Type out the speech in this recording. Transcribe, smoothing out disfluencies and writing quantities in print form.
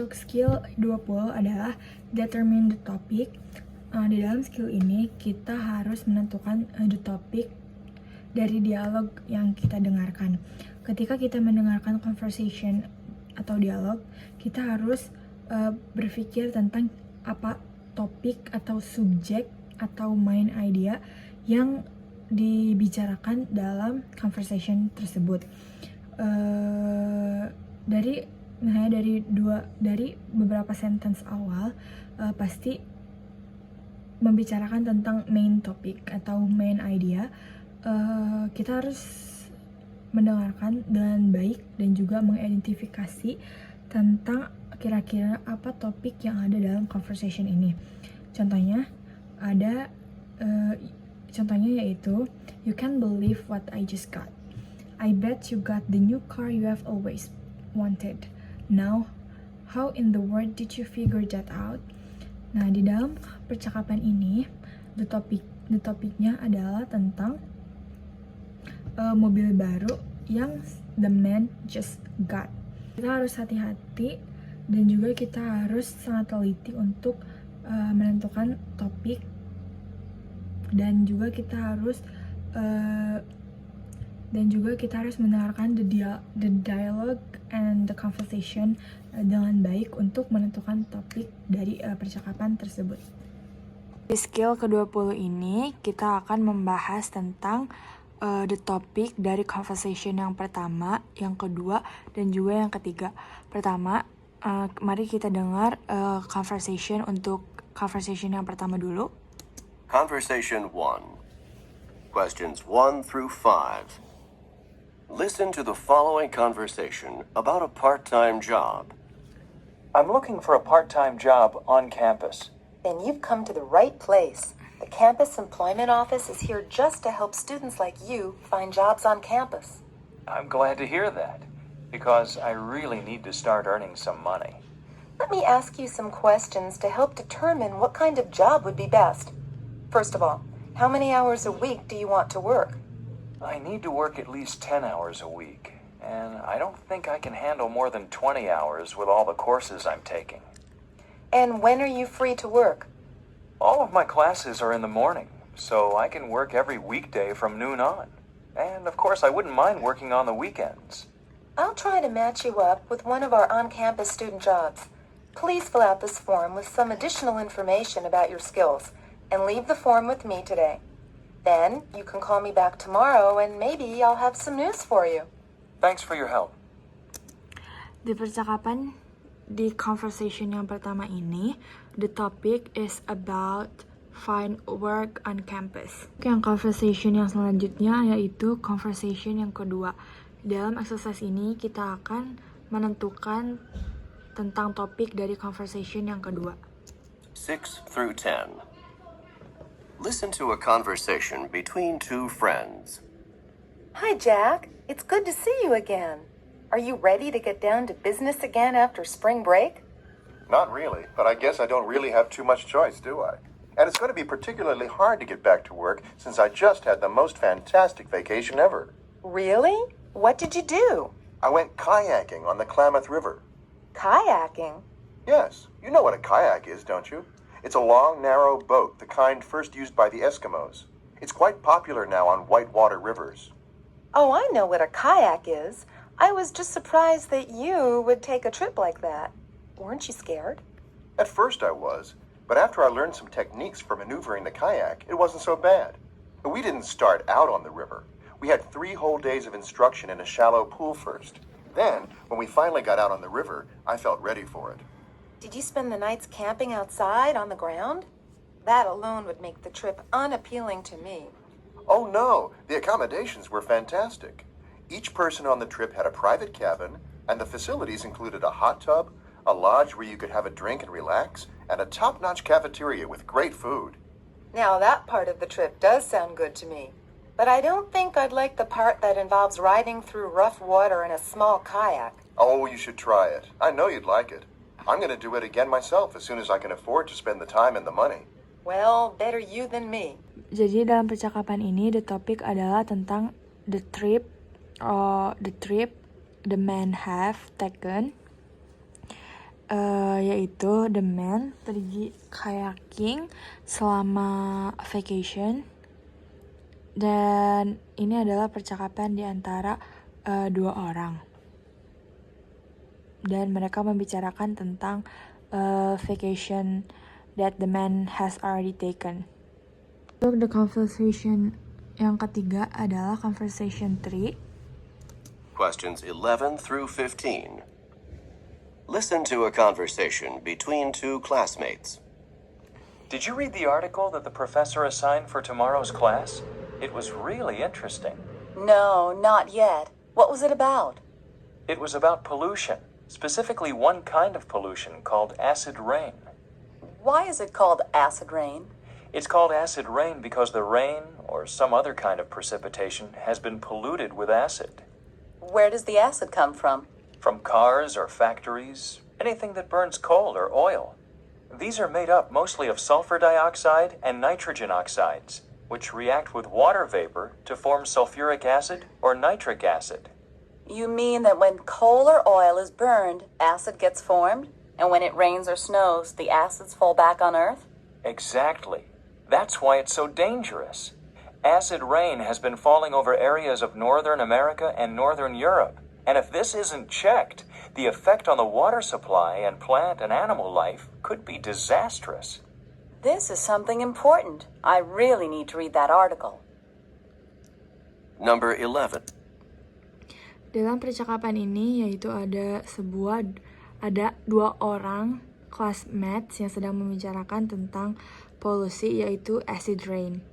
Untuk skill 20 adalah determine the topic. Di dalam skill ini kita harus menentukan the topic dari dialog yang kita dengarkan. Ketika kita mendengarkan conversation atau dialog, kita harus berpikir tentang apa topik atau subjek atau main idea yang dibicarakan dalam conversation tersebut. Dari beberapa sentence awal pasti membicarakan tentang main topic atau main idea. Kita harus mendengarkan dengan baik dan juga mengidentifikasi tentang kira-kira apa topik yang ada dalam conversation ini. Contohnya yaitu, you can't believe what I just got. I bet you got the new car you have always wanted. Now, how in the world did you figure that out? Nah, di dalam percakapan ini, the topiknya adalah tentang mobil baru yang the man just got. Kita harus hati-hati dan juga kita harus sangat teliti untuk menentukan topik, dan juga kita harus mendengarkan the dialogue and the conversation dengan baik untuk menentukan topik dari percakapan tersebut. Di skill ke-20 ini kita akan membahas tentang the topic dari conversation yang pertama, yang kedua, dan juga yang ketiga. Pertama, mari kita dengar conversation untuk conversation yang pertama dulu. Conversation 1. Questions 1 through 5. Listen to the following conversation about a part-time job. I'm looking for a part-time job on campus. Then you've come to the right place. The Campus Employment Office is here just to help students like you find jobs on campus. I'm glad to hear that, because I really need to start earning some money. Let me ask you some questions to help determine what kind of job would be best. First of all, how many hours a week do you want to work? I need to work at least 10 hours a week, and I don't think I can handle more than 20 hours with all the courses I'm taking. And when are you free to work? All of my classes are in the morning, so I can work every weekday from noon on. And of course, I wouldn't mind working on the weekends. I'll try to match you up with one of our on-campus student jobs. Please fill out this form with some additional information about your skills, and leave the form with me today. Then you can call me back tomorrow and maybe I'll have some news for you. Thanks for your help. Di percakapan di conversation yang pertama ini, the topic is about find work on campus. Yang conversation yang selanjutnya yaitu conversation yang kedua. Dalam exercise ini kita akan menentukan tentang topik dari conversation yang kedua. 6 through 10. Listen to a conversation between two friends. Hi, Jack. It's good to see you again. Are you ready to get down to business again after spring break? Not really, but I guess I don't really have too much choice, do I? And it's going to be particularly hard to get back to work since I just had the most fantastic vacation ever. Really? What did you do? I went kayaking on the Klamath River. Kayaking? Yes, you know what a kayak is, don't you? It's a long, narrow boat, the kind first used by the Eskimos. It's quite popular now on whitewater rivers. Oh, I know what a kayak is. I was just surprised that you would take a trip like that. Weren't you scared? At first I was, but after I learned some techniques for maneuvering the kayak, it wasn't so bad. But we didn't start out on the river. We had 3 whole days of instruction in a shallow pool first. Then, when we finally got out on the river, I felt ready for it. Did you spend the nights camping outside on the ground? That alone would make the trip unappealing to me. Oh no, the accommodations were fantastic. Each person on the trip had a private cabin, and the facilities included a hot tub, a lodge where you could have a drink and relax, and a top-notch cafeteria with great food. Now that part of the trip does sound good to me. But I don't think I'd like the part that involves riding through rough water in a small kayak. Oh, you should try it. I know you'd like it. I'm going to do it again myself as soon as I can afford to spend the time and the money. Well, better you than me. Jadi dalam percakapan ini, the topic adalah tentang the trip the man have taken. yaitu the man pergi kayaking selama vacation. Dan ini adalah percakapan di antara dua orang. Dan mereka membicarakan tentang vacation that the man has already taken. Untuk the conversation yang ketiga adalah conversation 3. Questions 11 through 15. Listen to a conversation between two classmates. Did you read the article that the professor assigned for tomorrow's class? It was really interesting. No, not yet. What was it about? It was about pollution, specifically one kind of pollution called acid rain. Why is it called acid rain? It's called acid rain because the rain, or some other kind of precipitation, has been polluted with acid. Where does the acid come from? From cars or factories, anything that burns coal or oil. These are made up mostly of sulfur dioxide and nitrogen oxides, which react with water vapor to form sulfuric acid or nitric acid. You mean that when coal or oil is burned, acid gets formed? And when it rains or snows, the acids fall back on Earth? Exactly. That's why it's so dangerous. Acid rain has been falling over areas of northern America and northern Europe. And if this isn't checked, the effect on the water supply and plant and animal life could be disastrous. This is something important. I really need to read that article. Number 11. Dalam percakapan ini yaitu ada dua orang classmates yang sedang membicarakan tentang polusi yaitu acid rain.